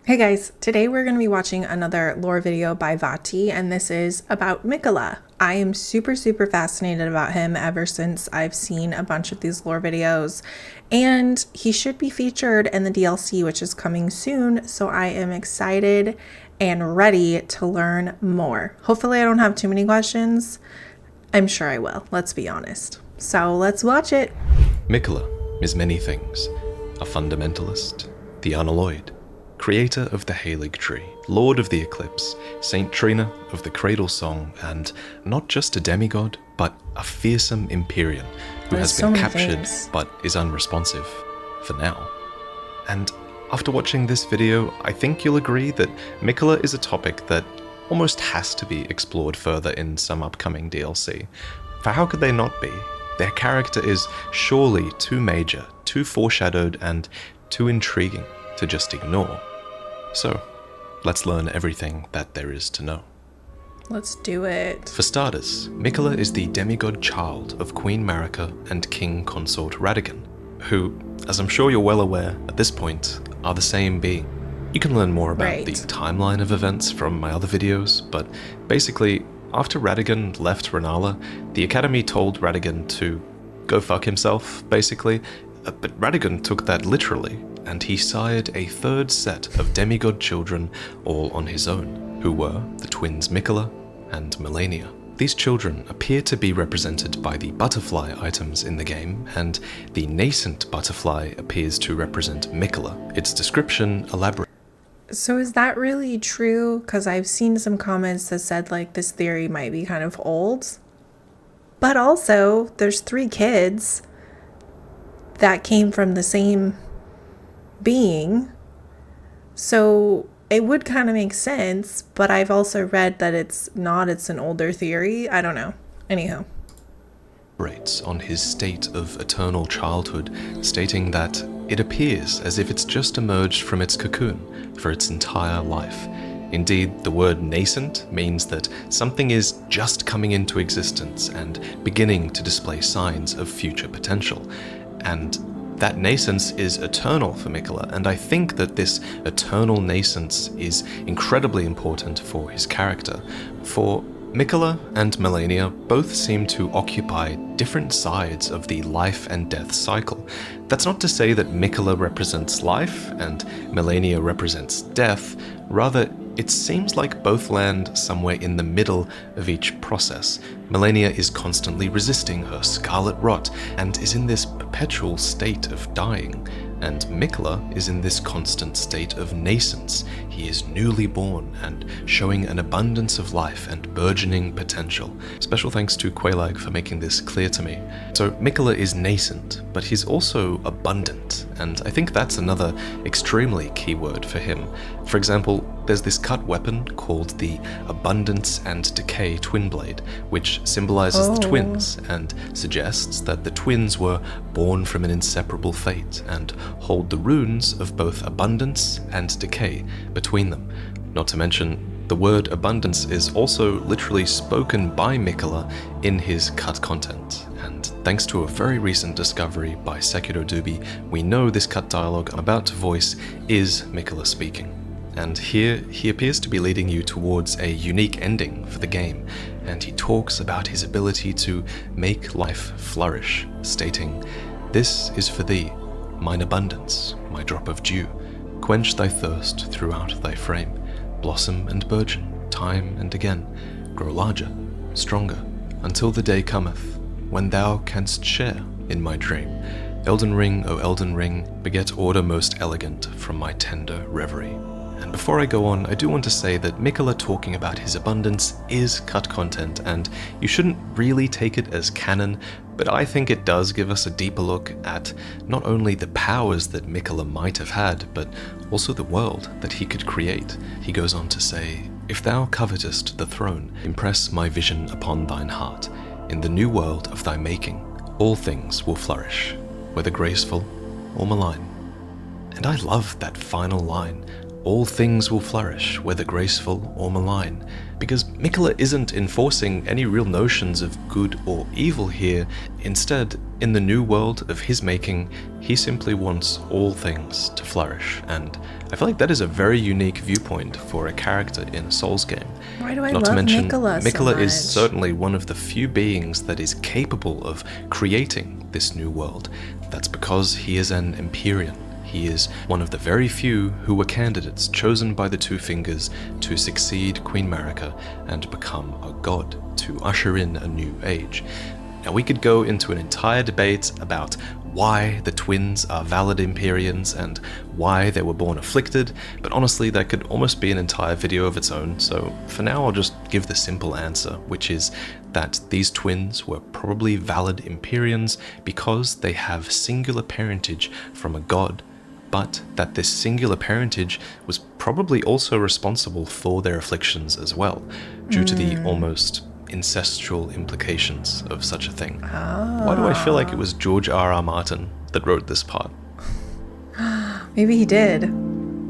Hey guys, today we're going to be watching another lore video by Vaati, and this is about MIQUELLA. I am super fascinated about him ever since I've seen a bunch of these lore videos, and he should be featured in the DLC, which is coming soon, so I am excited and ready to learn more. Hopefully I don't have too many questions. I'm sure I will, let's be honest. So let's watch it. MIQUELLA is many things. A fundamentalist, the unalloyed, creator of the Halig Tree, Lord of the Eclipse, Saint Trina of the Cradle Song, and not just a demigod, but a fearsome Empyrean who has been captured but is unresponsive, for now. And after watching this video, I think you'll agree that MIQUELLA is a topic that almost has to be explored further in some upcoming DLC. For how could they not be? Their character is surely too major, too foreshadowed, and too intriguing to just ignore. So, let's learn everything that there is to know. Let's do it. For starters, MIQUELLA is the demigod child of Queen Marika and King Consort Radagon, who, as I'm sure you're well aware at this point, are the same being. You can learn more about the timeline of events from my other videos, but basically, after Radagon left Rennala, the Academy told Radagon to go fuck himself, basically, but Radagon took that literally, and he sired a third set of demigod children all on his own, who were the twins MIQUELLA and Malenia. These children appear to be represented by the butterfly items in the game, and the nascent butterfly appears to represent MIQUELLA. Its description elaborates. So is that really true? Because I've seen some comments that said like this theory might be kind of old. But also, there's 3 kids that came from the same being. So it would kind of make sense, but I've also read that it's an older theory. I don't know. Anyhow. On his state of eternal childhood, stating that it appears as if it's just emerged from its cocoon for its entire life. Indeed, the word nascent means that something is just coming into existence and beginning to display signs of future potential. And that nascence is eternal for MIQUELLA, and I think that this eternal nascence is incredibly important for his character. For MIQUELLA and Malenia both seem to occupy different sides of the life and death cycle. That's not to say that MIQUELLA represents life and Malenia represents death, rather it seems like both land somewhere in the middle of each process. Malenia is constantly resisting her scarlet rot and is in this perpetual state of dying, and MIQUELLA is in this constant state of nascence. He is newly born and showing an abundance of life and burgeoning potential. Special thanks to Quailag for making this clear to me. So MIQUELLA is nascent, but he's also abundant, and I think that's another extremely key word for him. For example, there's this cut weapon called the Abundance and Decay Twin Blade, which symbolizes the twins and suggests that the twins were born from an inseparable fate and hold the runes of both abundance and decay between them. Not to mention, the word abundance is also literally spoken by MIQUELLA in his cut content, and thanks to a very recent discovery by Sekiro Dubi, we know this cut dialogue I'm about to voice is MIQUELLA speaking. And here, he appears to be leading you towards a unique ending for the game, and he talks about his ability to make life flourish, stating, "This is for thee, mine abundance, my drop of dew, quench thy thirst throughout thy frame, blossom and burgeon, time and again, grow larger, stronger, until the day cometh, when thou canst share in my dream. Elden Ring, O Elden Ring, beget order most elegant from my tender reverie." And before I go on, I do want to say that MIQUELLA talking about his abundance is cut content, and you shouldn't really take it as canon, but I think it does give us a deeper look at not only the powers that MIQUELLA might have had, but also the world that he could create. He goes on to say, "If thou covetest the throne, impress my vision upon thine heart. In the new world of thy making, all things will flourish, whether graceful or malign." And I love that final line, all things will flourish, whether graceful or malign. Because MIQUELLA isn't enforcing any real notions of good or evil here. Instead, in the new world of his making, he simply wants all things to flourish, and I feel like that is a very unique viewpoint for a character in a Souls game. Why do I Not love to mention, MIQUELLA so MIQUELLA is much? certainly one of the few beings that is capable of creating this new world. That's because he is an Empyrean. He is one of the very few who were candidates chosen by the Two Fingers to succeed Queen Marika and become a god, to usher in a new age. Now, we could go into an entire debate about why the twins are valid Empyreans and why they were born afflicted, but honestly that could almost be an entire video of its own, so for now I'll just give the simple answer, which is that these twins were probably valid Empyreans because they have singular parentage from a god, but that this singular parentage was probably also responsible for their afflictions as well, due to the almost incestual implications of such a thing. Why do I feel like it was George R.R. Martin that wrote this part? Maybe he did.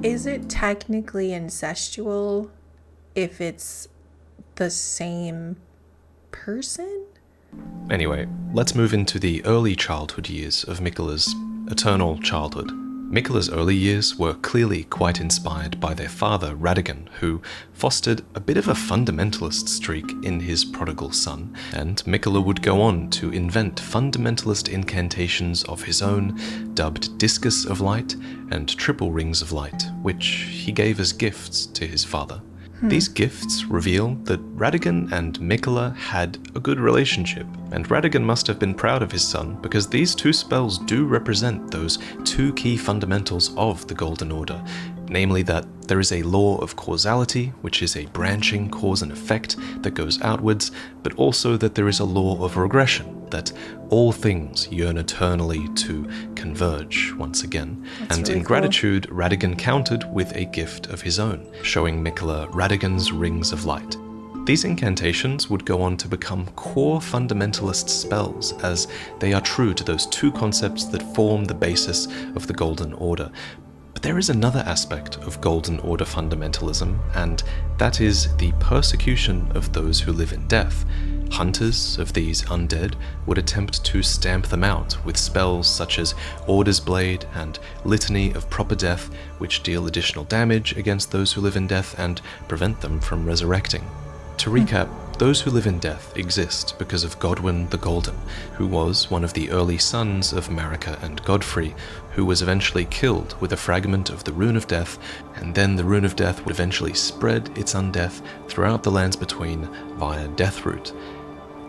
Is it technically incestual if it's the same person? Anyway, let's move into the early childhood years of MIQUELLA's eternal childhood. MIQUELLA's early years were clearly quite inspired by their father, Radagon, who fostered a bit of a fundamentalist streak in his prodigal son, and MIQUELLA would go on to invent fundamentalist incantations of his own, dubbed Discus of Light and Triple Rings of Light, which he gave as gifts to his father. These gifts reveal that Radagon and MIQUELLA had a good relationship, and Radagon must have been proud of his son because these two spells do represent those two key fundamentals of the Golden Order, namely that there is a law of causality, which is a branching cause and effect that goes outwards, but also that there is a law of regression, that all things yearn eternally to converge once again. That's and really in cool. gratitude, Radagon countered with a gift of his own, showing MIQUELLA Radagon's Rings of Light. These incantations would go on to become core fundamentalist spells, as they are true to those two concepts that form the basis of the Golden Order. But there is another aspect of Golden Order fundamentalism, and that is the persecution of those who live in death. Hunters of these undead would attempt to stamp them out with spells such as Order's Blade and Litany of Proper Death, which deal additional damage against those who live in death and prevent them from resurrecting. To recap, those who live in death exist because of Godwyn the Golden, who was one of the early sons of Marika and Godfrey, who was eventually killed with a fragment of the Rune of Death, and then the Rune of Death would eventually spread its undeath throughout the lands between via Deathroot.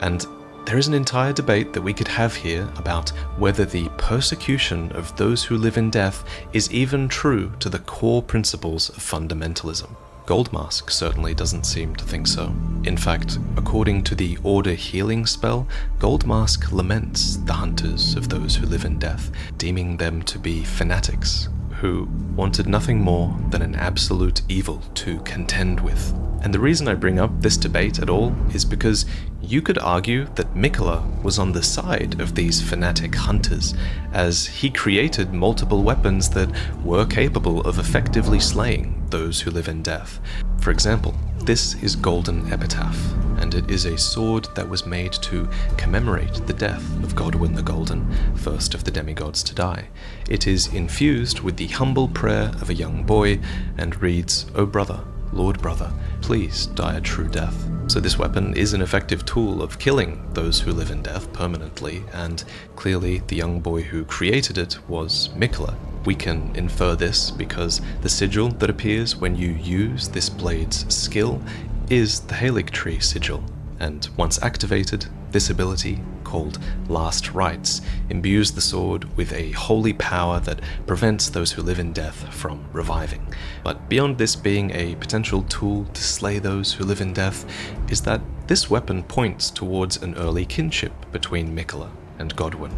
And there is an entire debate that we could have here about whether the persecution of those who live in death is even true to the core principles of fundamentalism. Goldmask certainly doesn't seem to think so. In fact, according to the Order healing spell, Goldmask laments the hunters of those who live in death, deeming them to be fanatics, who wanted nothing more than an absolute evil to contend with. And the reason I bring up this debate at all is because you could argue that MIQUELLA was on the side of these fanatic hunters, as he created multiple weapons that were capable of effectively slaying those who live in death. For example, this is Golden Epitaph, and it is a sword that was made to commemorate the death of Godwyn the Golden, first of the demigods to die. It is infused with the humble prayer of a young boy and reads, "O brother, Lord brother, please die a true death." So this weapon is an effective tool of killing those who live in death permanently, and clearly the young boy who created it was MIQUELLA. We can infer this because the sigil that appears when you use this blade's skill is the Halig Tree sigil, and once activated, this ability, called Last Rites, imbues the sword with a holy power that prevents those who live in death from reviving. But beyond this being a potential tool to slay those who live in death, is that this weapon points towards an early kinship between MIQUELLA and Godwyn,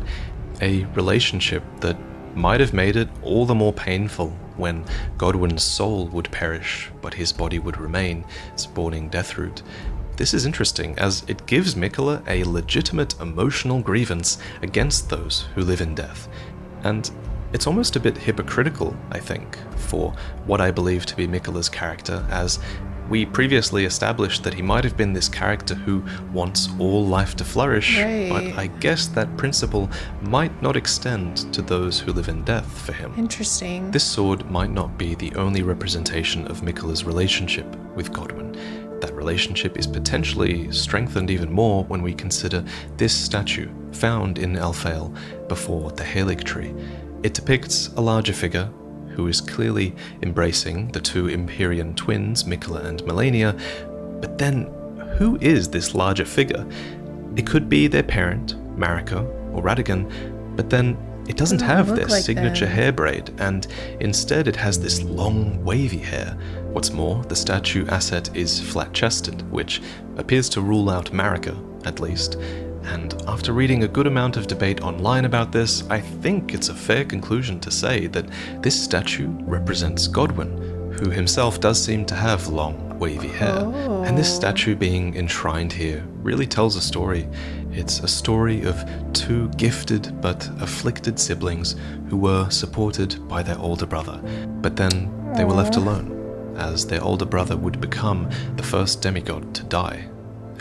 a relationship that might have made it all the more painful when Godwyn's soul would perish, but his body would remain, spawning Deathroot. This is interesting, as it gives MIQUELLA a legitimate emotional grievance against those who live in death. And It's almost a bit hypocritical, I think, for what I believe to be MIQUELLA's character, as we previously established that he might have been this character who wants all life to flourish, but I guess that principle might not extend to those who live in death for him. Interesting. This sword might not be the only representation of MIQUELLA's relationship with Godwin. That relationship is potentially strengthened even more when we consider this statue found in Elfale before the Halig tree. It depicts a larger figure who is clearly embracing the two Empyrean twins, MIQUELLA and Melania, but then who is this larger figure? It could be their parent, Marika or Radagon, but then it doesn't have their signature hair braid, and instead it has this long, wavy hair. What's more, the statue asset is flat-chested, which appears to rule out Marika, at least. And after reading a good amount of debate online about this, I think it's a fair conclusion to say that this statue represents Godwin, who himself does seem to have long, wavy hair. And this statue being enshrined here really tells a story. It's a story of two gifted but afflicted siblings who were supported by their older brother, but then they were left alone, as their older brother would become the first demigod to die.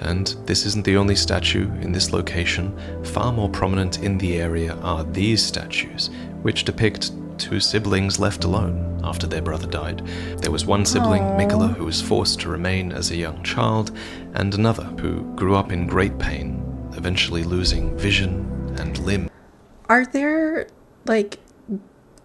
And this isn't the only statue in this location. Far more prominent in the area are these statues, which depict two siblings left alone after their brother died. There was one sibling, MIQUELLA, who was forced to remain as a young child, and another who grew up in great pain, eventually losing vision and limb. Are there,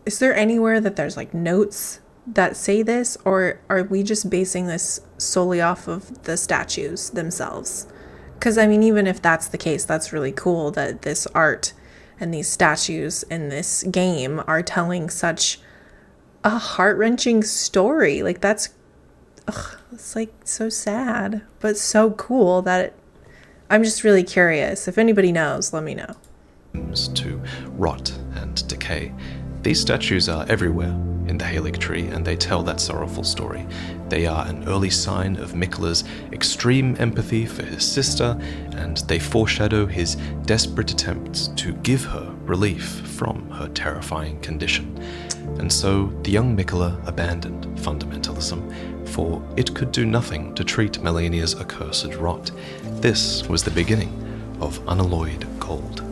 is there anywhere that there's, notes that say this, or are we just basing this solely off of the statues themselves? Because, even if that's the case, that's really cool that this art and these statues in this game are telling such a heart-wrenching story. It's so sad, but so cool that I'm just really curious. If anybody knows, let me know. To rot and decay. These statues are everywhere in the Halig tree, and they tell that sorrowful story. They are an early sign of MIQUELLA's extreme empathy for his sister, and they foreshadow his desperate attempts to give her relief from her terrifying condition. And so the young MIQUELLA abandoned fundamentalism, for it could do nothing to treat Melania's accursed rot. This was the beginning of unalloyed gold.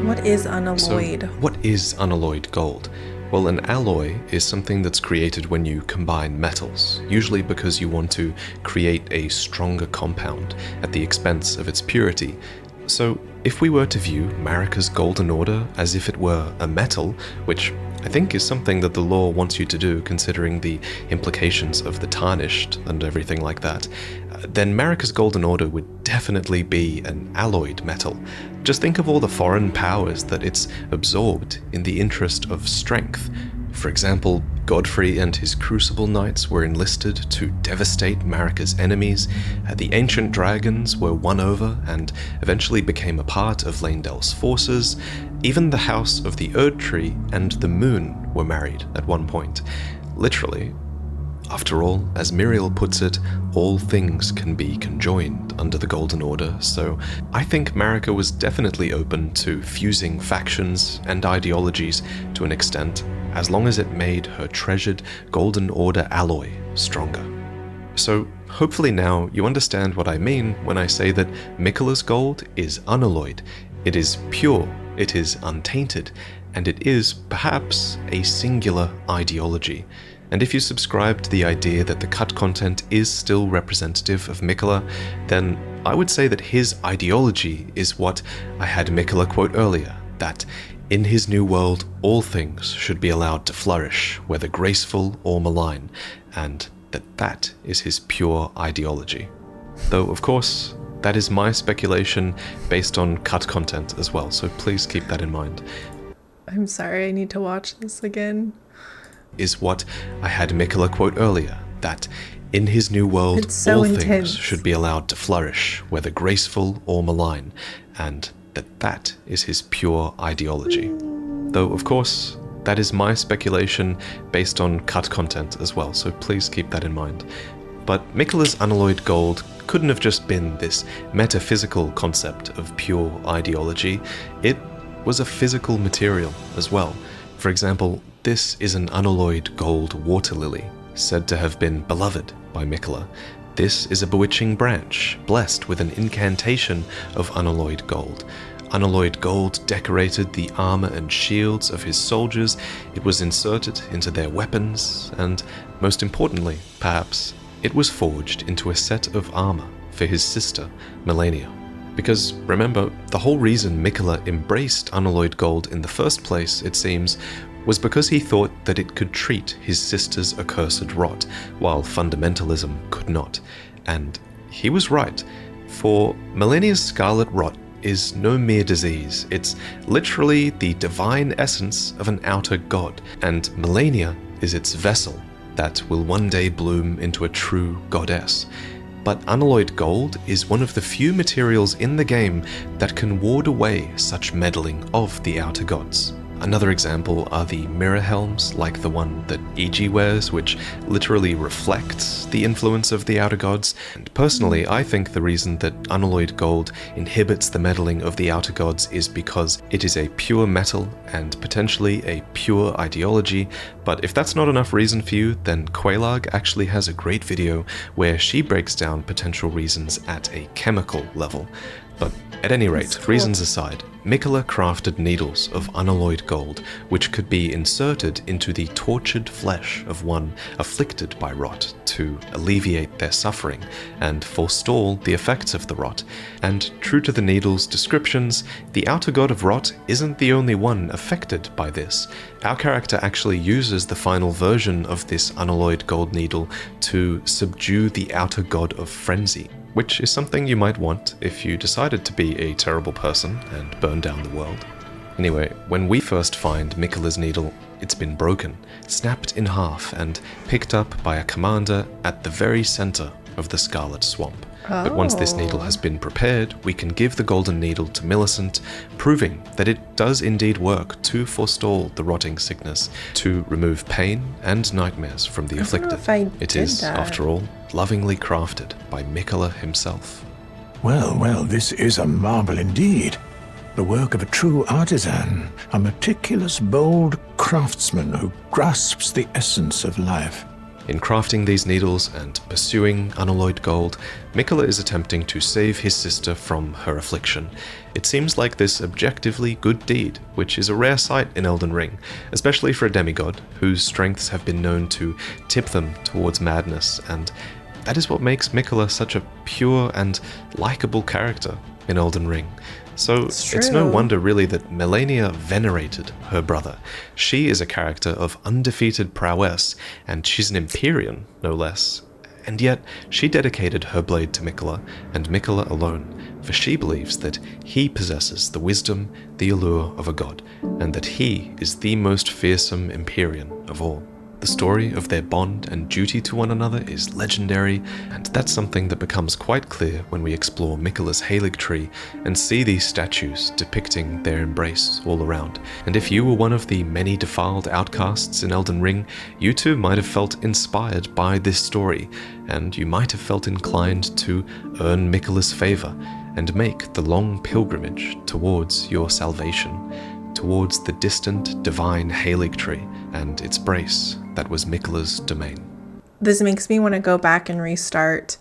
What is unalloyed? So, what is unalloyed gold? Well, an alloy is something that's created when you combine metals, usually because you want to create a stronger compound at the expense of its purity. So, if we were to view Marika's Golden Order as if it were a metal, which I think is something that the lore wants you to do considering the implications of the tarnished and everything like that, then Marika's Golden Order would definitely be an alloyed metal. Just think of all the foreign powers that it's absorbed in the interest of strength. For example, Godfrey and his Crucible Knights were enlisted to devastate Marika's enemies. The ancient dragons were won over and eventually became a part of Laendel's forces. Even the House of the Erdtree and the Moon were married at one point. Literally. After all, as Miriel puts it, all things can be conjoined under the Golden Order, so I think Marika was definitely open to fusing factions and ideologies to an extent, as long as it made her treasured Golden Order alloy stronger. So hopefully now you understand what I mean when I say that MIQUELLA's gold is unalloyed. It is pure, it is untainted, and it is, perhaps, a singular ideology. And if you subscribe to the idea that the cut content is still representative of MIQUELLA, then I would say that his ideology is what I had MIQUELLA quote earlier, that in his new world, all things should be allowed to flourish, whether graceful or malign, and that is his pure ideology. Though, of course, that is my speculation based on cut content as well, so please keep that in mind. I'm sorry, I need to watch this again. Is what I had MIQUELLA quote earlier, that in his new world, all things should be allowed to flourish, whether graceful or malign, and that is his pure ideology. Though, of course, that is my speculation based on cut content as well, so please keep that in mind. But MIQUELLA's unalloyed gold couldn't have just been this metaphysical concept of pure ideology. It was a physical material as well. For example, this is an unalloyed gold water lily, said to have been beloved by MIQUELLA. This is a bewitching branch, blessed with an incantation of unalloyed gold. Unalloyed gold decorated the armor and shields of his soldiers, it was inserted into their weapons, and, most importantly, perhaps, it was forged into a set of armor for his sister, Malenia. Because, remember, the whole reason MIQUELLA embraced unalloyed gold in the first place, it seems, was because he thought that it could treat his sister's accursed rot, while fundamentalism could not. And he was right, for Malenia's scarlet rot is no mere disease, it's literally the divine essence of an outer god, and Malenia is its vessel that will one day bloom into a true goddess. But unalloyed gold is one of the few materials in the game that can ward away such meddling of the outer gods. Another example are the mirror helms, like the one that E.G. wears, which literally reflects the influence of the outer gods. And personally, I think the reason that unalloyed gold inhibits the meddling of the outer gods is because it is a pure metal and potentially a pure ideology. But if that's not enough reason for you, then Quelaag actually has a great video where she breaks down potential reasons at a chemical level. But at any rate, reasons aside, MIQUELLA crafted needles of unalloyed gold, which could be inserted into the tortured flesh of one afflicted by rot to alleviate their suffering and forestall the effects of the rot. And true to the needle's descriptions, the outer god of rot isn't the only one affected by this. Our character actually uses the final version of this unalloyed gold needle to subdue the outer god of frenzy, which is something you might want if you decided to be a terrible person and burn down the world. Anyway, when we first find MIQUELLA's needle, it's been broken, snapped in half, and picked up by a commander at the very center of the Scarlet Swamp. But once this needle has been prepared, we can give the golden needle to Millicent, proving that it does indeed work to forestall the rotting sickness, to remove pain and nightmares from the afflicted. It is, after all, lovingly crafted by MIQUELLA himself. Well, this is a marvel indeed. The work of a true artisan, a meticulous, bold craftsman who grasps the essence of life. In crafting these needles and pursuing unalloyed gold, MIQUELLA is attempting to save his sister from her affliction. It seems like this objectively good deed, which is a rare sight in Elden Ring, especially for a demigod whose strengths have been known to tip them towards madness, and that is what makes MIQUELLA such a pure and likable character in Elden Ring. So it's no wonder really that Malenia venerated her brother. She is a character of undefeated prowess, and she's an Empyrean, no less. And yet, she dedicated her blade to MIQUELLA, and MIQUELLA alone, for she believes that he possesses the wisdom, the allure of a god, and that he is the most fearsome Empyrean of all. The story of their bond and duty to one another is legendary, and that's something that becomes quite clear when we explore MIQUELLA's Halig tree and see these statues depicting their embrace all around. And if you were one of the many defiled outcasts in Elden Ring, you too might have felt inspired by this story, and you might have felt inclined to earn MIQUELLA's favor and make the long pilgrimage towards your salvation, towards the distant divine Halig tree and its brace that was MIQUELLA's domain. This makes me want to go back and restart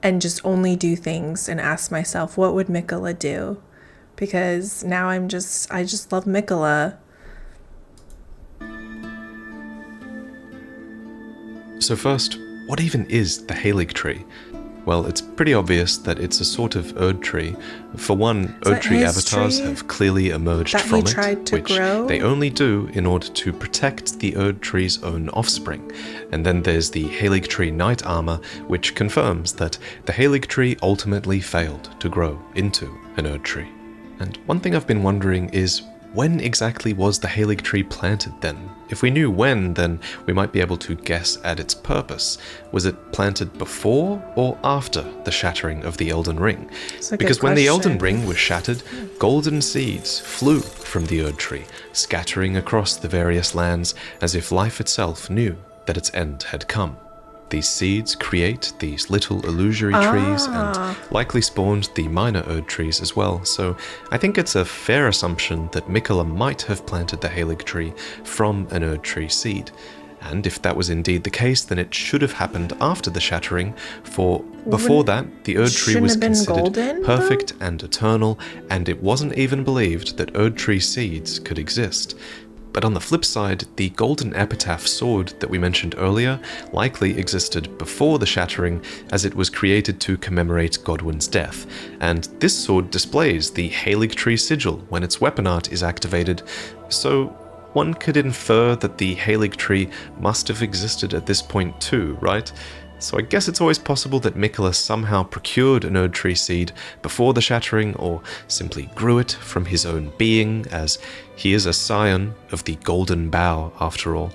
and just only do things and ask myself, what would MIQUELLA do? Because now I just love MIQUELLA. So first, what even is the Halig tree? Well, it's pretty obvious that it's a sort of Erd tree. For one, Erd tree avatars have clearly emerged from it, which they only do in order to protect the Erd tree's own offspring. And then there's the Halig tree knight armor, which confirms that the Halig tree ultimately failed to grow into an Erd tree. And one thing I've been wondering is, when exactly was the Halig tree planted then? If we knew when, then we might be able to guess at its purpose. Was it planted before or after the shattering of the Elden Ring? Because when the Elden Ring was shattered, golden seeds flew from the Erd tree, scattering across the various lands as if life itself knew that its end had come. These seeds create these little illusory trees and likely spawned the minor Erd trees as well, so I think it's a fair assumption that MIQUELLA might have planted the Halig tree from an Erd tree seed. And if that was indeed the case, then it should have happened after the shattering, for before that, the Erd tree was considered golden, perfect and eternal, and it wasn't even believed that Erd tree seeds could exist. But on the flip side, the golden epitaph sword that we mentioned earlier likely existed before the shattering, as it was created to commemorate Godwyn's death, and this sword displays the Halig tree sigil when its weapon art is activated, so one could infer that the Halig tree must have existed at this point too, right? So I guess it's always possible that MIQUELLA somehow procured an Erd tree seed before the shattering, or simply grew it from his own being, as he is a scion of the Golden Bough after all.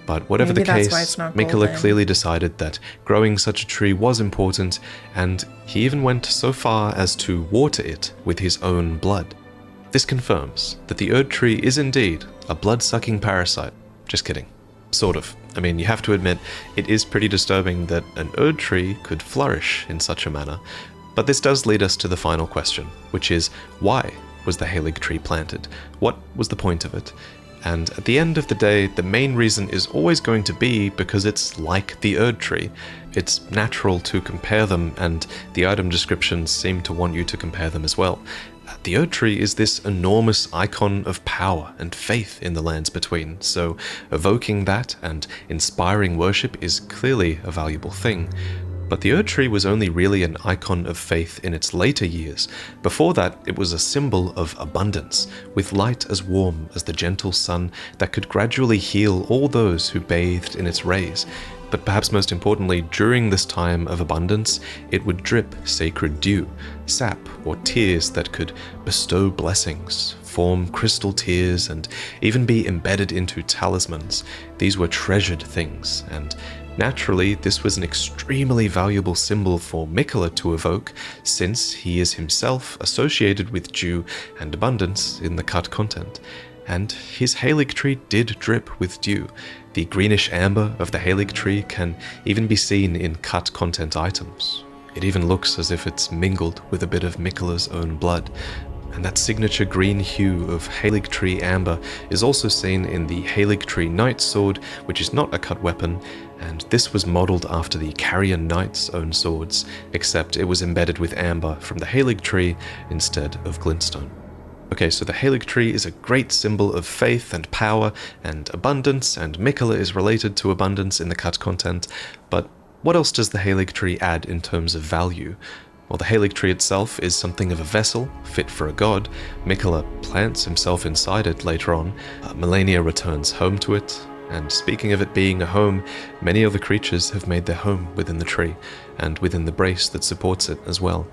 But whatever the case, MIQUELLA clearly decided that growing such a tree was important, and he even went so far as to water it with his own blood. This confirms that the Erd tree is indeed a blood-sucking parasite. Just kidding. Sort of. I mean, you have to admit, it is pretty disturbing that an Erd tree could flourish in such a manner. But this does lead us to the final question, which is, why was the Halig tree planted? What was the point of it? And at the end of the day, the main reason is always going to be because it's like the Erd tree. It's natural to compare them, and the item descriptions seem to want you to compare them as well. The Erd tree is this enormous icon of power and faith in the lands between, so evoking that and inspiring worship is clearly a valuable thing. But the Erd tree was only really an icon of faith in its later years. Before that, it was a symbol of abundance, with light as warm as the gentle sun that could gradually heal all those who bathed in its rays. But perhaps most importantly, during this time of abundance, it would drip sacred dew, sap or tears that could bestow blessings, form crystal tears, and even be embedded into talismans. These were treasured things, and naturally, this was an extremely valuable symbol for MIQUELLA to evoke, since he is himself associated with dew and abundance in the cut content. And his Halig tree did drip with dew. The greenish amber of the Halig tree can even be seen in cut content items. It even looks as if it's mingled with a bit of MIQUELLA's own blood. And that signature green hue of Halig tree amber is also seen in the Halig tree knight sword, which is not a cut weapon, and this was modelled after the Carrion Knight's own swords, except it was embedded with amber from the Halig tree instead of glintstone. Okay, so the Halig tree is a great symbol of faith and power and abundance, and MIQUELLA is related to abundance in the cut content, but what else does the Halig tree add in terms of value? Well, the Halig tree itself is something of a vessel, fit for a god. MIQUELLA plants himself inside it later on. Melania returns home to it, and speaking of it being a home, many other creatures have made their home within the tree, and within the brace that supports it as well.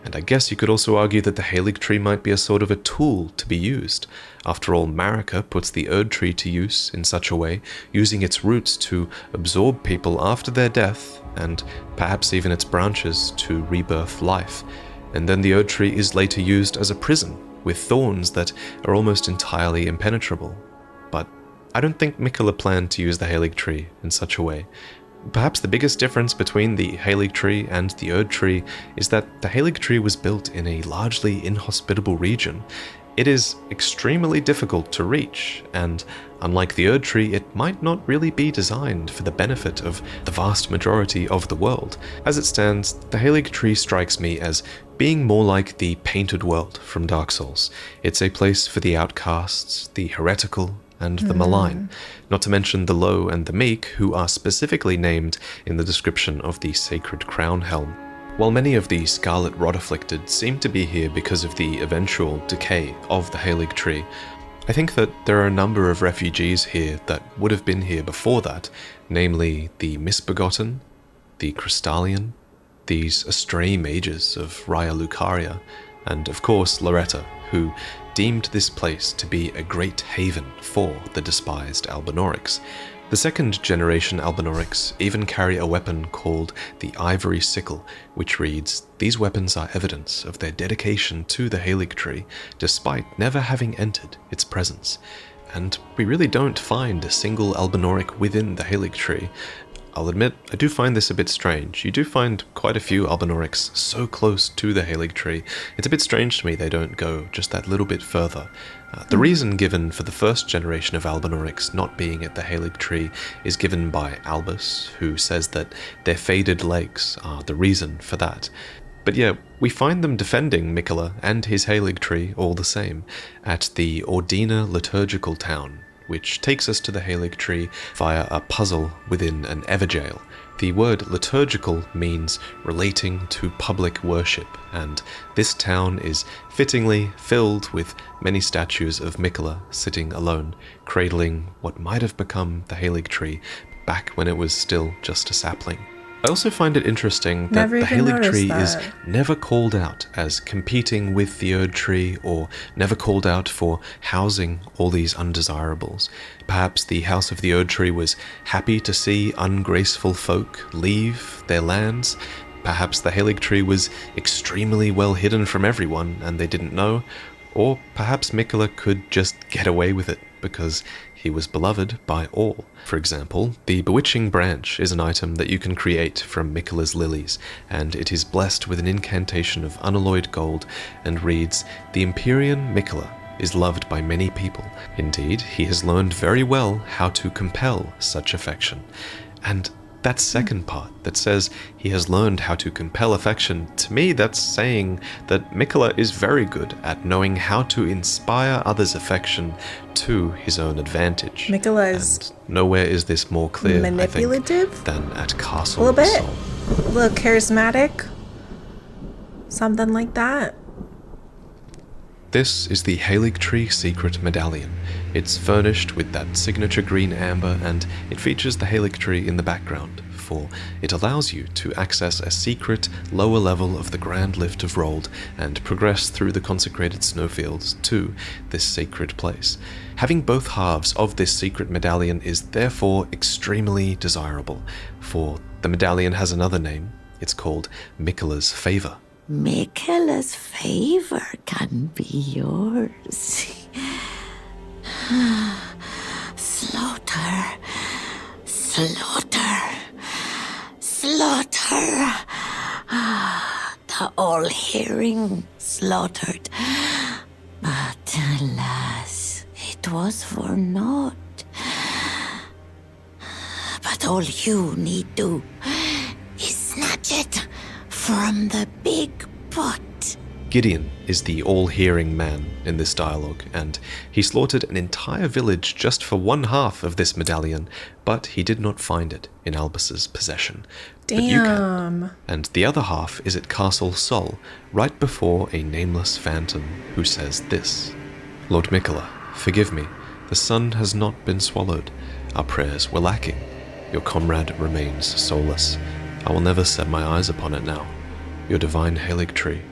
And I guess you could also argue that the Halig tree might be a sort of a tool to be used. After all, Marika puts the Erd tree to use in such a way, using its roots to absorb people after their death, and perhaps even its branches to rebirth life. And then the Erd tree is later used as a prison, with thorns that are almost entirely impenetrable. But I don't think MIQUELLA planned to use the Halig tree in such a way. Perhaps the biggest difference between the Halig tree and the Erd tree is that the Halig tree was built in a largely inhospitable region. It is extremely difficult to reach, and unlike the Erd tree, it might not really be designed for the benefit of the vast majority of the world. As it stands, the Halig tree strikes me as being more like the Painted World from Dark Souls. It's a place for the outcasts, the heretical, and the malign, not to mention the low and the meek, who are specifically named in the description of the Sacred Crown Helm. While many of the Scarlet Rot-afflicted seem to be here because of the eventual decay of the Halig tree, I think that there are a number of refugees here that would have been here before that, namely the Misbegotten, the Crystallian, these astray mages of Raya Lucaria, and of course Loretta, who deemed this place to be a great haven for the despised Albinaurics. The second generation Albinaurics even carry a weapon called the Ivory Sickle, which reads, "These weapons are evidence of their dedication to the Halig tree, despite never having entered its presence." And we really don't find a single Albinauric within the Halig tree. I'll admit, I do find this a bit strange. You do find quite a few Albinaurics so close to the Halig tree. It's a bit strange to me they don't go just that little bit further. The reason given for the first generation of Albinaurics not being at the Halig tree is given by Albus, who says that their faded legs are the reason for that. But yeah, we find them defending MIQUELLA and his Halig tree all the same at the Ordina liturgical town, which takes us to the Halig tree via a puzzle within an everjail. The word liturgical means relating to public worship, and this town is fittingly filled with many statues of MIQUELLA sitting alone, cradling what might have become the Halig tree back when it was still just a sapling. I also find it interesting that the Halig tree is never called out as competing with the Erd tree, or never called out for housing all these undesirables. Perhaps the House of the Erd tree was happy to see ungraceful folk leave their lands. Perhaps the Halig tree was extremely well hidden from everyone and they didn't know. Or perhaps MIQUELLA could just get away with it because he was beloved by all. For example, the Bewitching Branch is an item that you can create from MIQUELLA's lilies, and it is blessed with an incantation of unalloyed gold and reads, "The Empyrean MIQUELLA is loved by many people. Indeed, he has learned very well how to compel such affection." And that second part that says he has learned how to compel affection, to me that's saying that MIQUELLA is very good at knowing how to inspire others' affection to his own advantage. MIQUELLA is... And nowhere is this more clear, manipulative? I think, than at Castle A little bit. Sol. A little charismatic. Something like that. This is the Halig Tree Secret Medallion. It's furnished with that signature green amber, and it features the Halig Tree in the background, for it allows you to access a secret lower level of the Grand Lift of Rold and progress through the consecrated snowfields to this sacred place. Having both halves of this secret medallion is therefore extremely desirable, for the medallion has another name. It's called MIQUELLA's Favor. MIQUELLA's favor can be yours. Slaughter, slaughter, slaughter. The all-hearing slaughtered. But alas, it was for naught. But all you need do is snatch it from the big pot. Gideon is the all-hearing man in this dialogue, and he slaughtered an entire village just for one half of this medallion, but he did not find it in Albus's possession. Damn. But you can. And the other half is at Castle Sol, right before a nameless phantom who says this: "Lord MIQUELLA, forgive me. The sun has not been swallowed. Our prayers were lacking. Your comrade remains soulless. I will never set my eyes upon it now. Your divine Halig tree."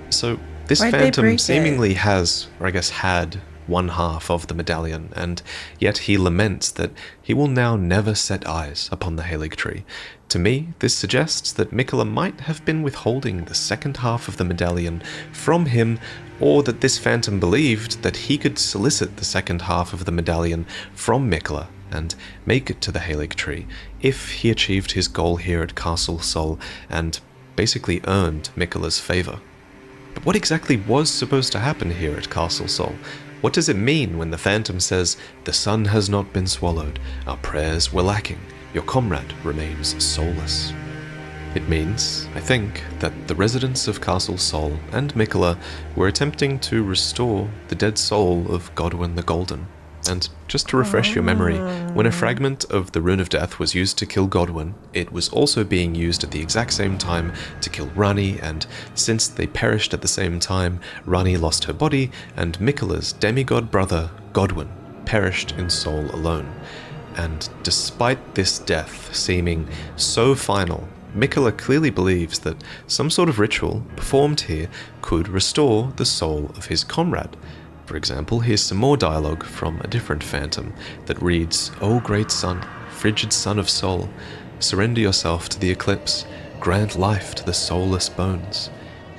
So this phantom seemingly has, or I guess had, one half of the medallion, and yet he laments that he will now never set eyes upon the Halig tree. To me, this suggests that MIQUELLA might have been withholding the second half of the medallion from him, or that this phantom believed that he could solicit the second half of the medallion from MIQUELLA and make it to the Halig tree if he achieved his goal here at Castle Sol and basically earned MIQUELLA's favor. But what exactly was supposed to happen here at Castle Sol? What does it mean when the phantom says, "The sun has not been swallowed, our prayers were lacking, your comrade remains soulless"? It means, I think, that the residents of Castle Sol and MIQUELLA were attempting to restore the dead soul of Godwyn the Golden. And just to refresh your memory, when a fragment of the Rune of Death was used to kill Godwyn, it was also being used at the exact same time to kill Ranni, and since they perished at the same time, Ranni lost her body, and MIQUELLA's demigod brother, Godwyn, perished in Sol alone. And despite this death seeming so final, MIQUELLA clearly believes that some sort of ritual performed here could restore the soul of his comrade. For example, here's some more dialogue from a different phantom that reads, "O great sun, frigid sun of Sol, surrender yourself to the eclipse, grant life to the soulless bones."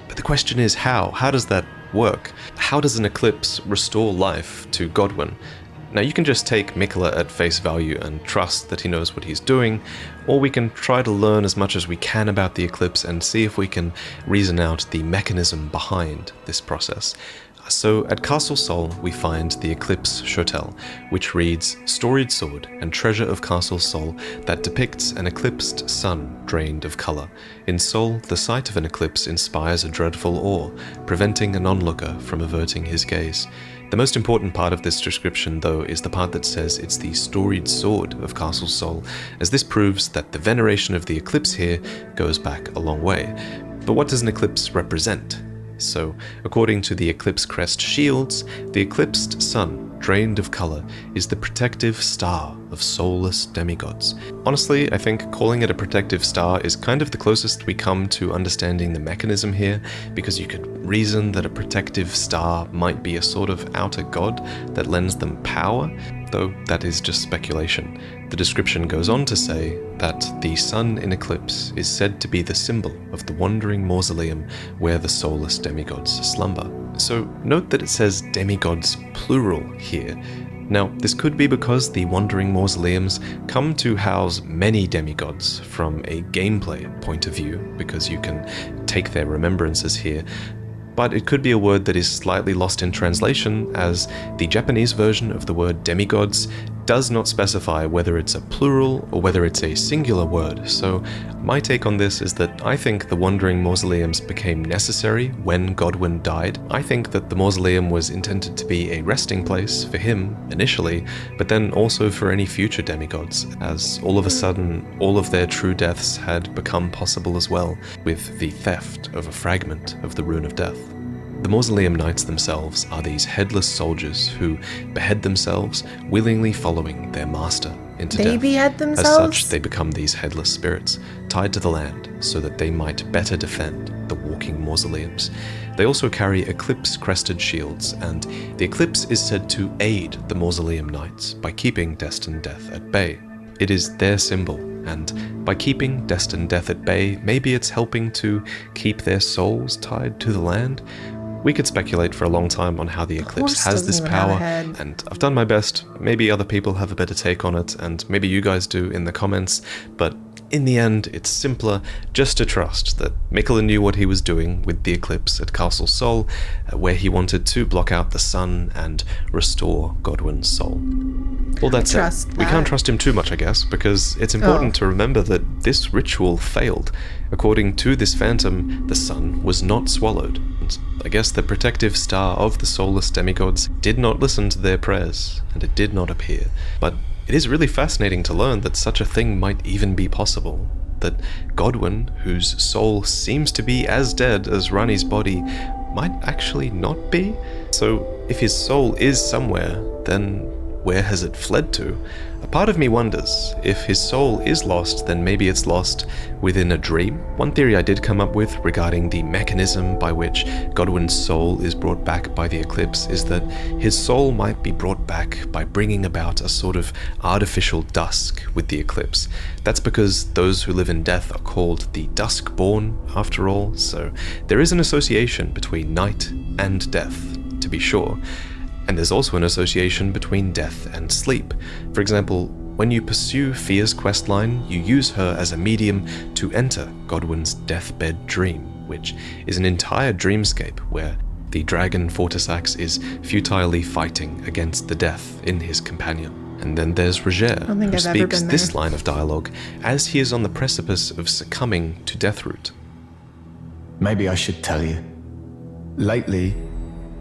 But the question is how? How does that work? How does an eclipse restore life to Godwyn? Now you can just take MIQUELLA at face value and trust that he knows what he's doing, or we can try to learn as much as we can about the eclipse and see if we can reason out the mechanism behind this process. So at Castle Sol, we find the Eclipse Shotel, which reads, "Storied sword and treasure of Castle Sol that depicts an eclipsed sun drained of color. In Sol, the sight of an eclipse inspires a dreadful awe, preventing an onlooker from averting his gaze." The most important part of this description, though, is the part that says it's the storied sword of Castle Sol, as this proves that the veneration of the eclipse here goes back a long way. But what does an eclipse represent? So, according to the Eclipse Crest shields, the eclipsed sun, drained of color, is the protective star of soulless demigods. Honestly, I think calling it a protective star is kind of the closest we come to understanding the mechanism here, because you could reason that a protective star might be a sort of outer god that lends them power, though that is just speculation. The description goes on to say that the sun in eclipse is said to be the symbol of the wandering mausoleum where the soulless demigods slumber. So note that it says demigods plural here. Now, this could be because the wandering mausoleums come to house many demigods from a gameplay point of view, because you can take their remembrances here. But it could be a word that is slightly lost in translation, as the Japanese version of the word demigods does not specify whether it's a plural or whether it's a singular word. So my take on this is that I think the wandering mausoleums became necessary when Godwin died. I think that the mausoleum was intended to be a resting place for him initially, but then also for any future demigods, as all of a sudden all of their true deaths had become possible as well, with the theft of a fragment of the Rune of Death. The Mausoleum Knights themselves are these headless soldiers who behead themselves, willingly following their master into death. They behead themselves? As such, they become these headless spirits, tied to the land, so that they might better defend the walking mausoleums. They also carry eclipse-crested shields, and the eclipse is said to aid the Mausoleum Knights by keeping destined death at bay. It is their symbol, and by keeping destined death at bay, maybe it's helping to keep their souls tied to the land. We could speculate for a long time on how the eclipse has this power, and I've done my best. Maybe other people have a better take on it, and maybe you guys do in the comments, but in the end, it's simpler just to trust that MIQUELLA knew what he was doing with the eclipse at Castle Sol, where he wanted to block out the sun and restore Godwin's soul. All that said, we can't trust him too much, I guess, because it's important to remember that this ritual failed. According to this phantom, the sun was not swallowed. And I guess the protective star of the soulless demigods did not listen to their prayers, and it did not appear. But it is really fascinating to learn that such a thing might even be possible. That Godwin, whose soul seems to be as dead as Rani's body, might actually not be. So if his soul is somewhere, then where has it fled to? A part of me wonders, if his soul is lost, then maybe it's lost within a dream. One theory I did come up with regarding the mechanism by which Godwin's soul is brought back by the eclipse is that his soul might be brought back by bringing about a sort of artificial dusk with the eclipse. That's because those who live in death are called the Duskborn, after all, so there is an association between night and death, to be sure. And there's also an association between death and sleep. For example, when you pursue Fia's questline, you use her as a medium to enter Godwin's deathbed dream, which is an entire dreamscape where the dragon Fortisax is futilely fighting against the death in his companion. And then there's Roger, who speaks this line of dialogue as he is on the precipice of succumbing to Deathroot. Maybe I should tell you. Lately,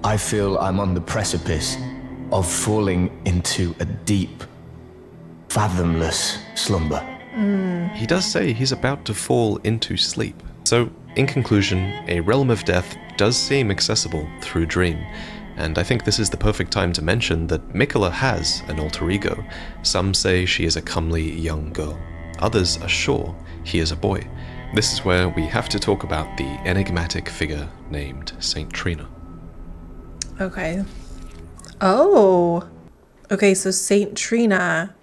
I feel I'm on the precipice of falling into a deep, fathomless slumber. He does say he's about to fall into sleep. So, in conclusion, a realm of death does seem accessible through dream, and I think this is the perfect time to mention that MIQUELLA has an alter ego. Some say she is a comely young girl. Others are sure he is a boy. This is where we have to talk about the enigmatic figure named Saint Trina. Okay. Oh. Okay, so Saint Trina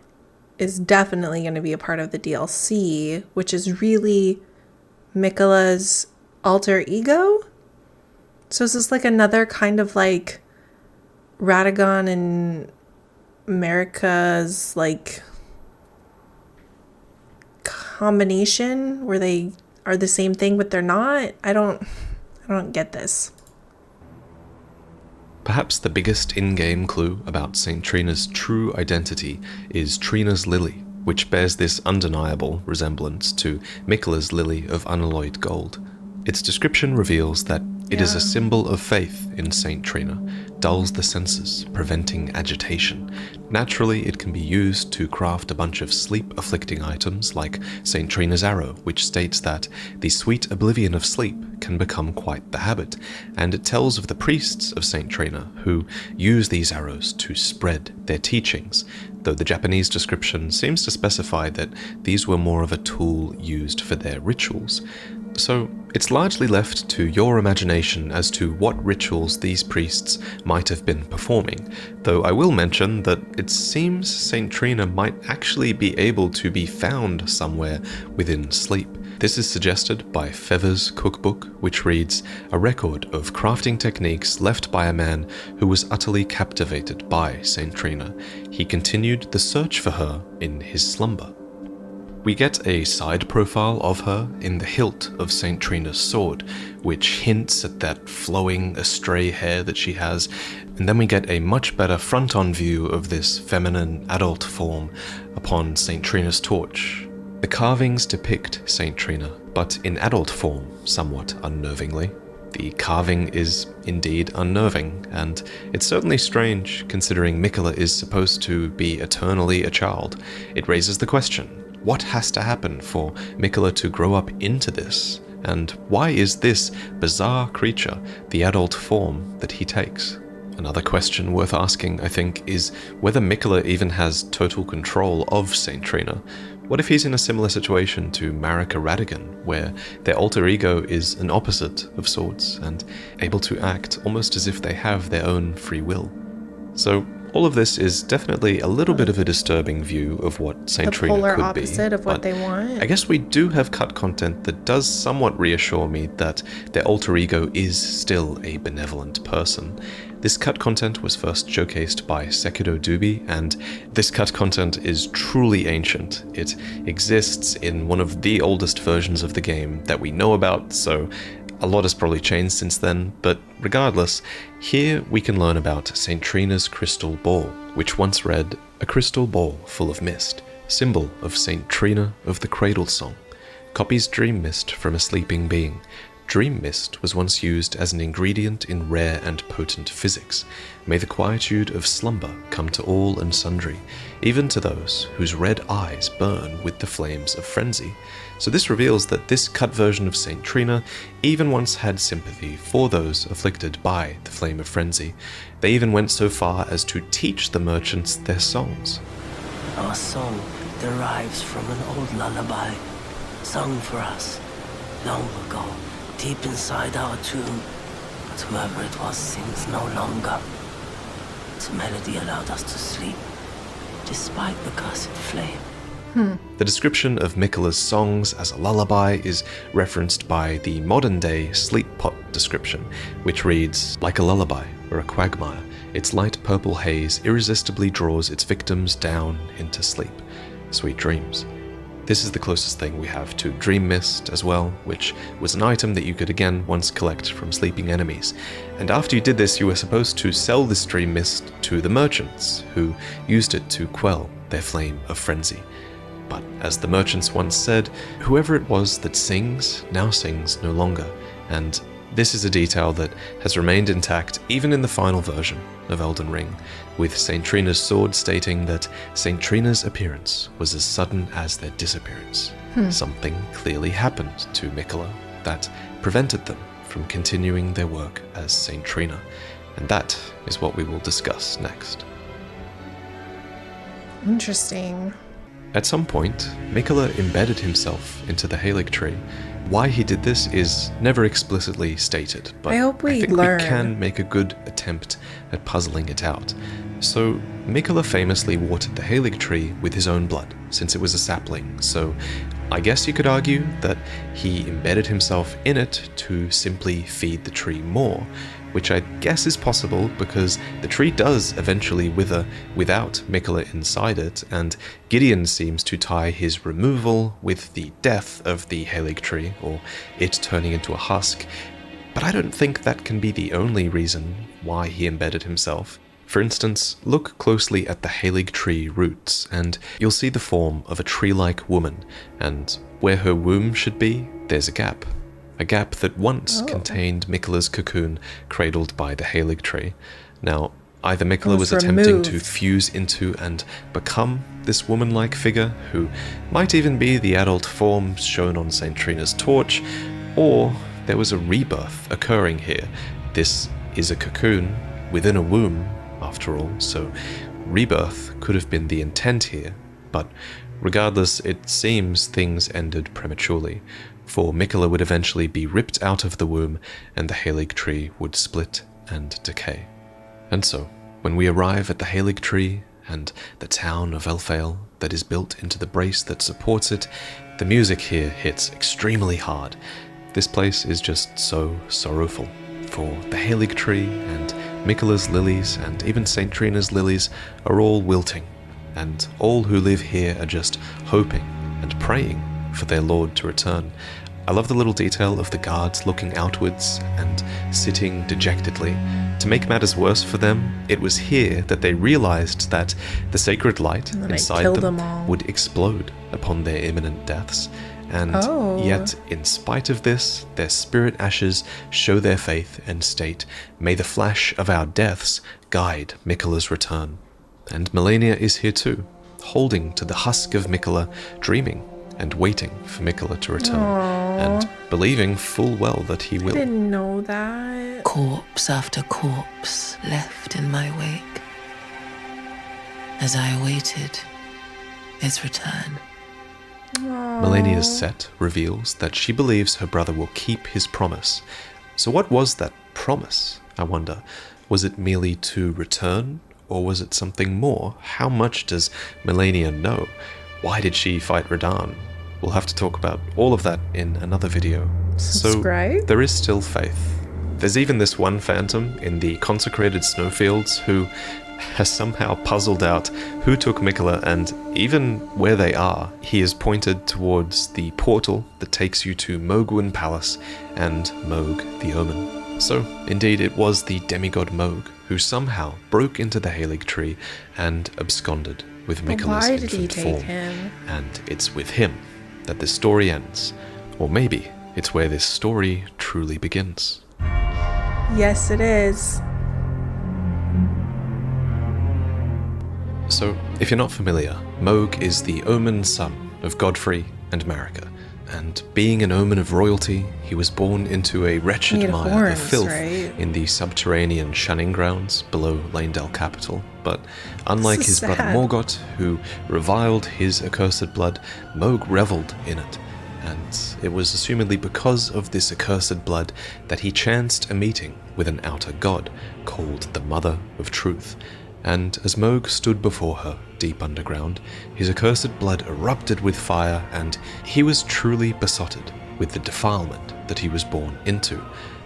is definitely going to be a part of the DLC, which is really MIQUELLA's alter ego? So is this like another kind of like Radagon and America's like combination where they are the same thing but they're not. I don't get this. Perhaps the biggest in-game clue about St. Trina's true identity is Trina's lily, which bears this undeniable resemblance to MIQUELLA's lily of unalloyed gold. Its description reveals that it is a symbol of faith in St. Trina, dulls the senses, preventing agitation. Naturally, it can be used to craft a bunch of sleep-afflicting items like St. Trina's arrow, which states that the sweet oblivion of sleep can become quite the habit, and it tells of the priests of St. Trina who use these arrows to spread their teachings, though the Japanese description seems to specify that these were more of a tool used for their rituals. So it's largely left to your imagination as to what rituals these priests might have been performing, though I will mention that it seems St. Trina might actually be able to be found somewhere within sleep. This is suggested by Feather's cookbook, which reads, "A record of crafting techniques left by a man who was utterly captivated by St. Trina. He continued the search for her in his slumber." We get a side profile of her in the hilt of St. Trina's sword, which hints at that flowing astray hair that she has, and then we get a much better front-on view of this feminine adult form upon St. Trina's torch. The carvings depict St. Trina, but in adult form, somewhat unnervingly. The carving is indeed unnerving, and it's certainly strange considering MIQUELLA is supposed to be eternally a child. It raises the question, what has to happen for MIQUELLA to grow up into this? And why is this bizarre creature the adult form that he takes? Another question worth asking, I think, is whether MIQUELLA even has total control of St. Trina. What if he's in a similar situation to Marika Radigan, where their alter ego is an opposite of sorts, and able to act almost as if they have their own free will? So all of this is definitely a little bit of a disturbing view of what St. Trina could be. The polar opposite of what they want. I guess we do have cut content that does somewhat reassure me that their alter ego is still a benevolent person. This cut content was first showcased by Sekido Dubi, and this cut content is truly ancient. It exists in one of the oldest versions of the game that we know about, so a lot has probably changed since then, but regardless, here we can learn about St. Trina's crystal ball, which once read, "A crystal ball full of mist, symbol of St. Trina of the Cradle Song, copies dream mist from a sleeping being. Dream mist was once used as an ingredient in rare and potent physics. May the quietude of slumber come to all and sundry, even to those whose red eyes burn with the flames of frenzy." So this reveals that this cut version of St. Trina even once had sympathy for those afflicted by the flame of frenzy. They even went so far as to teach the merchants their songs. Our song derives from an old lullaby, sung for us long ago, deep inside our tomb. But whoever it was sings no longer. Its melody allowed us to sleep, despite the cursed flame. The description of MIQUELLA's songs as a lullaby is referenced by the modern-day sleep pot description, which reads, "Like a lullaby or a quagmire, its light purple haze irresistibly draws its victims down into sleep. Sweet dreams." This is the closest thing we have to Dream Mist as well, which was an item that you could again once collect from sleeping enemies. And after you did this, you were supposed to sell this Dream Mist to the merchants, who used it to quell their flame of frenzy. But as the merchants once said, whoever it was that sings now sings no longer, and this is a detail that has remained intact even in the final version of Elden Ring, with St. Trina's sword stating that St. Trina's appearance was as sudden as their disappearance. Something clearly happened to MIQUELLA that prevented them from continuing their work as St. Trina, and that is what we will discuss next. Interesting. At some point, MIQUELLA embedded himself into the Halig tree. Why he did this is never explicitly stated, but I hope we think learn. we can make a good attempt at puzzling it out. So, MIQUELLA famously watered the Halig tree with his own blood, since it was a sapling, so I guess you could argue that he embedded himself in it to simply feed the tree more, which I guess is possible because the tree does eventually wither without MIQUELLA inside it, and Gideon seems to tie his removal with the death of the Halig tree, or it turning into a husk, but I don't think that can be the only reason why he embedded himself. For instance, look closely at the Halig tree roots, and you'll see the form of a tree-like woman, and where her womb should be, there's a gap that once contained MIQUELLA's cocoon cradled by the Halig tree. Now, either MIQUELLA was attempting to fuse into and become this woman-like figure, who might even be the adult form shown on St. Trina's torch, or there was a rebirth occurring here. This is a cocoon within a womb, after all, so rebirth could have been the intent here, but regardless, it seems things ended prematurely, for MIQUELLA would eventually be ripped out of the womb and the Halig tree would split and decay. And so, when we arrive at the Halig tree and the town of Elfale that is built into the brace that supports it, the music here hits extremely hard. This place is just so sorrowful, for the Halig tree and MIQUELLA's lilies and even St. Trina's lilies are all wilting, and all who live here are just hoping and praying for their lord to return. I love the little detail of the guards looking outwards and sitting dejectedly. To make matters worse for them, it was here that they realized that the sacred light inside them would explode upon their imminent deaths. And yet, in spite of this, their spirit ashes show their faith and state, "May the flash of our deaths guide MIQUELLA's return." And Malenia is here too, holding to the husk of MIQUELLA, dreaming and waiting for MIQUELLA to return, and believing full well that he will. I didn't know that. Corpse after corpse left in my wake as I awaited his return. Malenia's set reveals that she believes her brother will keep his promise. So what was that promise, I wonder? Was it merely to return, or was it something more? How much does Malenia know? Why did she fight Radahn? We'll have to talk about all of that in another video. Subscribe? So there is still faith. There's even this one phantom in the consecrated snowfields who has somehow puzzled out who took MIQUELLA, and even where they are, he is pointed towards the portal that takes you to Mohgwyn Palace and Mohg the Omen. So, indeed, it was the demigod Mohg who somehow broke into the Halig tree and absconded with MIQUELLA's infant form. And it's with him that this story ends. Or maybe it's where this story truly begins. Yes, it is. So, if you're not familiar, Mohg is the Omen son of Godfrey and Marika. And being an omen of royalty, he was born into a wretched mire of filth in the subterranean shunning grounds below Lanedale capital. But unlike his brother Morgoth, who reviled his accursed blood, Mohg reveled in it. And it was assumedly because of this accursed blood that he chanced a meeting with an outer god called the Mother of Truth. And as Mohg stood before her, deep underground, his accursed blood erupted with fire, and he was truly besotted with the defilement that he was born into.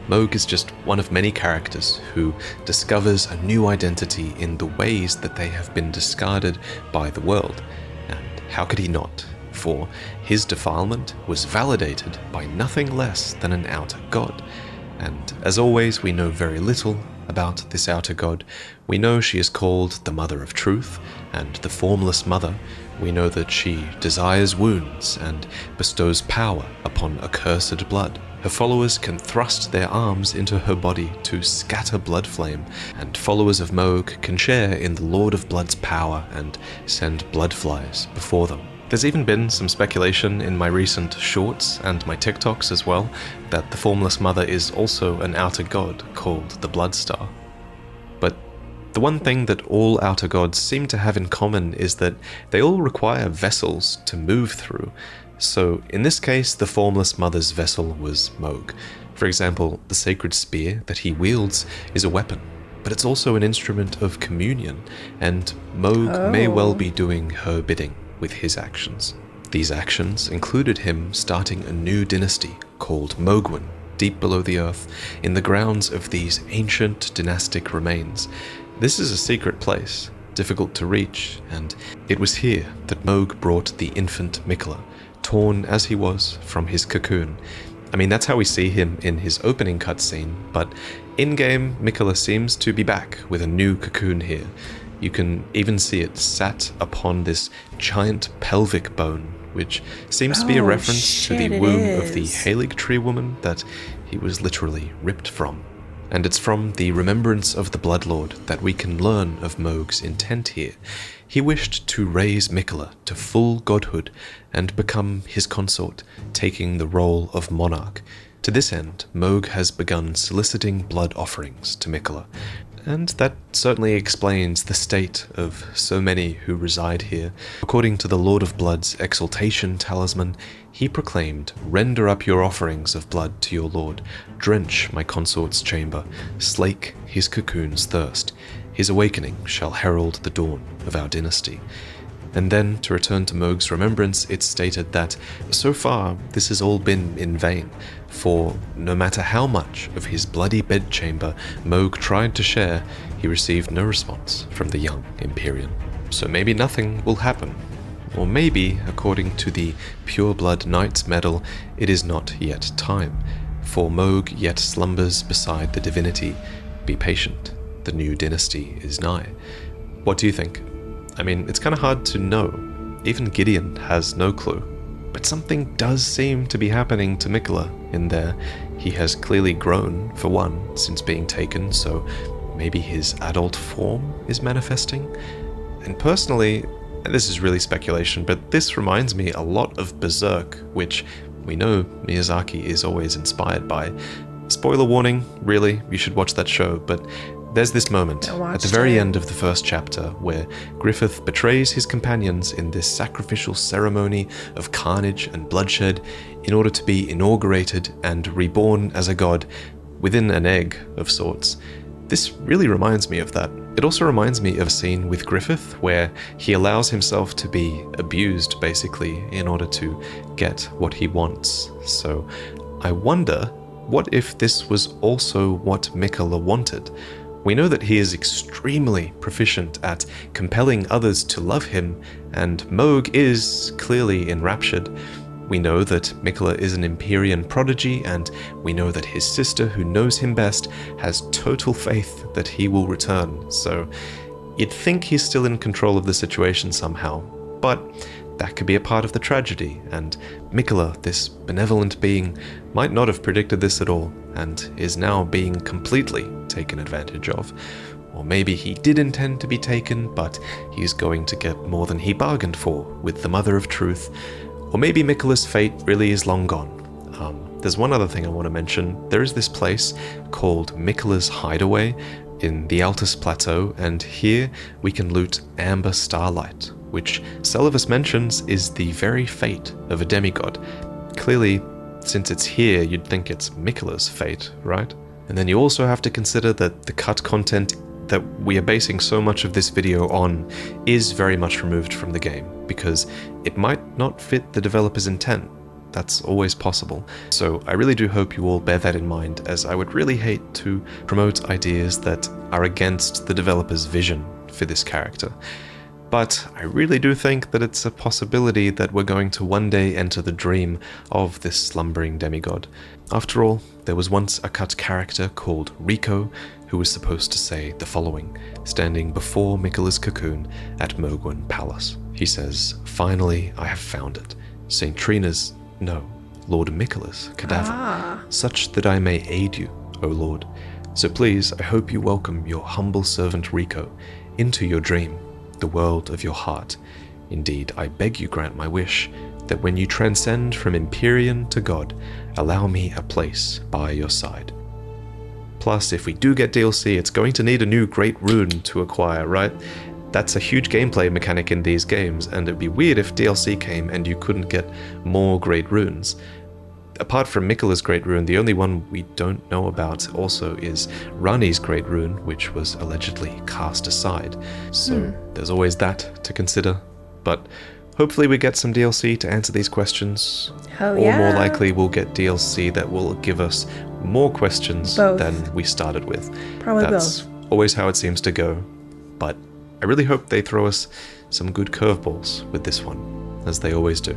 Mohg is just one of many characters who discovers a new identity in the ways that they have been discarded by the world. And how could he not? For his defilement was validated by nothing less than an outer god. And as always, we know very little about this outer god. We know she is called the Mother of Truth, and the Formless Mother. We know that she desires wounds and bestows power upon accursed blood. Her followers can thrust their arms into her body to scatter blood flame, and followers of Mohg can share in the Lord of Blood's power and send blood flies before them. There's even been some speculation in my recent shorts and my TikToks as well that the Formless Mother is also an outer god called the Bloodstar. But the one thing that all outer gods seem to have in common is that they all require vessels to move through. So in this case, the Formless Mother's vessel was Mohg. For example, the sacred spear that he wields is a weapon, but it's also an instrument of communion, and Mohg may well be doing her bidding with his actions. These actions included him starting a new dynasty called Mohgwyn, deep below the earth, in the grounds of these ancient dynastic remains. This is a secret place, difficult to reach, and it was here that Mohg brought the infant MIQUELLA, torn as he was from his cocoon. I mean, that's how we see him in his opening cutscene, but in-game, MIQUELLA seems to be back with a new cocoon here. You can even see it sat upon this giant pelvic bone, which seems to be a reference to the womb of the Halig tree woman that he was literally ripped from. And it's from the remembrance of the Bloodlord that we can learn of Mohg's intent here. He wished to raise MIQUELLA to full godhood and become his consort, taking the role of monarch. To this end, Mohg has begun soliciting blood offerings to MIQUELLA, and that certainly explains the state of so many who reside here. According to the Lord of Blood's exaltation talisman, he proclaimed, "Render up your offerings of blood to your lord, drench my consort's chamber, slake his cocoon's thirst. His awakening shall herald the dawn of our dynasty." And then, to return to Mohg's remembrance, it's stated that, so far, this has all been in vain, for no matter how much of his bloody bedchamber Mohg tried to share, he received no response from the young Empyrean. So maybe nothing will happen. Or maybe, according to the Pure Blood Knight's medal, it is not yet time, for Mohg yet slumbers beside the divinity. Be patient, the new dynasty is nigh. What do you think? I mean, it's kind of hard to know. Even Gideon has no clue. But something does seem to be happening to MIQUELLA in there. He has clearly grown, for one, since being taken, so maybe his adult form is manifesting? And personally, and this is really speculation, but this reminds me a lot of Berserk, which we know Miyazaki is always inspired by. Spoiler warning, really, you should watch that show, but there's this moment at the very end of the first chapter where Griffith betrays his companions in this sacrificial ceremony of carnage and bloodshed in order to be inaugurated and reborn as a god within an egg of sorts. This really reminds me of that. It also reminds me of a scene with Griffith where he allows himself to be abused, basically, in order to get what he wants. So I wonder, what if this was also what MIQUELLA wanted? We know that he is extremely proficient at compelling others to love him, and Mohg is clearly enraptured. We know that MIQUELLA is an Empyrean prodigy, and we know that his sister, who knows him best, has total faith that he will return. So you'd think he's still in control of the situation somehow, but that could be a part of the tragedy, and MIQUELLA, this benevolent being, might not have predicted this at all, and is now being completely taken advantage of. Or maybe he did intend to be taken, but he's going to get more than he bargained for with the Mother of Truth. Or maybe MIQUELLA's fate really is long gone. There's one other thing I want to mention. There is this place called MIQUELLA's Hideaway in the Altus Plateau, and here we can loot Amber Starlight, which Seluvis mentions is the very fate of a demigod. Clearly, since it's here, you'd think it's MIQUELLA's fate, right? And then you also have to consider that the cut content that we are basing so much of this video on is very much removed from the game, because it might not fit the developer's intent. That's always possible. So I really do hope you all bear that in mind, as I would really hate to promote ideas that are against the developer's vision for this character. But I really do think that it's a possibility that we're going to one day enter the dream of this slumbering demigod. After all, there was once a cut character called Rico who was supposed to say the following, standing before MIQUELLA's cocoon at Mohgwyn Palace. He says, "Finally, I have found it. St. Trina's, no, Lord MIQUELLA's cadaver, such that I may aid you, O Lord. So please, I hope you welcome your humble servant Rico into your dream, the world of your heart. Indeed, I beg you grant my wish, that when you transcend from Empyrean to God, allow me a place by your side." Plus, if we do get DLC, it's going to need a new Great Rune to acquire, right? That's a huge gameplay mechanic in these games, and it'd be weird if DLC came and you couldn't get more Great Runes. Apart from MIQUELLA's Great Rune, the only one we don't know about also is Rani's Great Rune, which was allegedly cast aside. So there's always that to consider. But hopefully we get some DLC to answer these questions. Hell or yeah. more likely we'll get DLC that will give us more questions Both. than we started with. Probably That's both. always how it seems to go. But I really hope they throw us some good curveballs with this one, as they always do.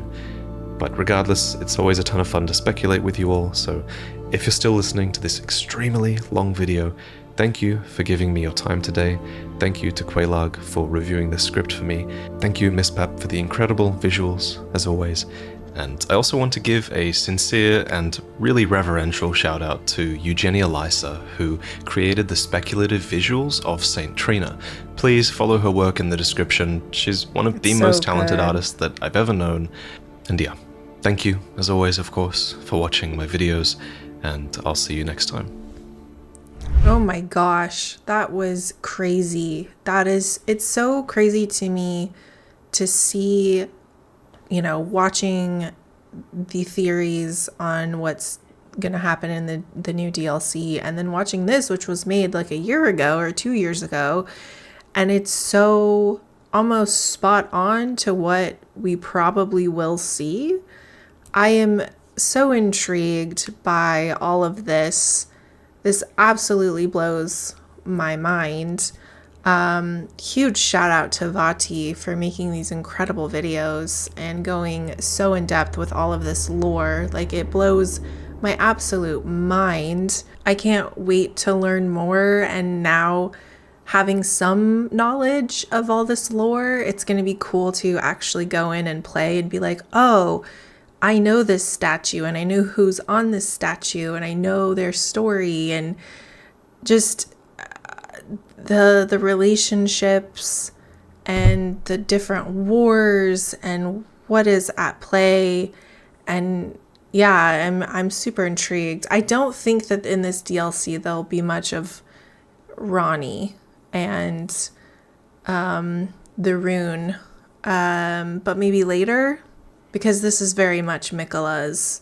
But regardless, it's always a ton of fun to speculate with you all, so if you're still listening to this extremely long video, thank you for giving me your time today. Thank you to Quaylarg for reviewing the script for me. Thank you, Miss Pap, for the incredible visuals, as always. And I also want to give a sincere and really reverential shout out to Eugenia Lysa, who created the speculative visuals of Saint Trina. Please follow her work in the description. She's one of the so most talented good. artists that I've ever known. And yeah, thank you, as always, of course, for watching my videos, and I'll see you next time. Oh my gosh, that was crazy. It's so crazy to me to see, you know, watching the theories on what's gonna happen in the new DLC, and then watching this, which was made like a year ago or 2 years ago, and it's so almost spot on to what we probably will see. I am so intrigued by all of this. This absolutely blows my mind. Huge shout out to Vaati for making these incredible videos and going so in depth with all of this lore. Like, it blows my absolute mind. I can't wait to learn more, and now having some knowledge of all this lore, it's going to be cool to actually go in and play and be like, oh, I know this statue, and I know who's on this statue, and I know their story, and just the relationships and the different wars and what is at play. And yeah, I'm super intrigued. I don't think that in this DLC there'll be much of Ronnie and the rune, but maybe later, because this is very much MIQUELLA's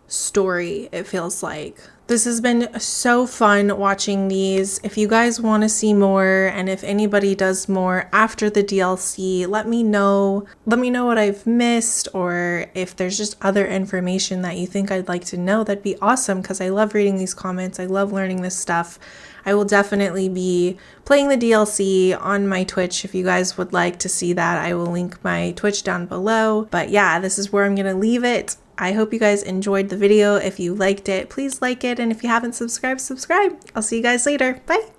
story, it feels like. This has been so fun watching these. If you guys want to see more, and if anybody does more after the DLC, let me know. Let me know what I've missed, or if there's just other information that you think I'd like to know. That'd be awesome, because I love reading these comments. I love learning this stuff. I will definitely be playing the DLC on my Twitch. If you guys would like to see that, I will link my Twitch down below. But yeah, this is where I'm going to leave it. I hope you guys enjoyed the video. If you liked it, please like it. And if you haven't subscribed, subscribe. I'll see you guys later. Bye.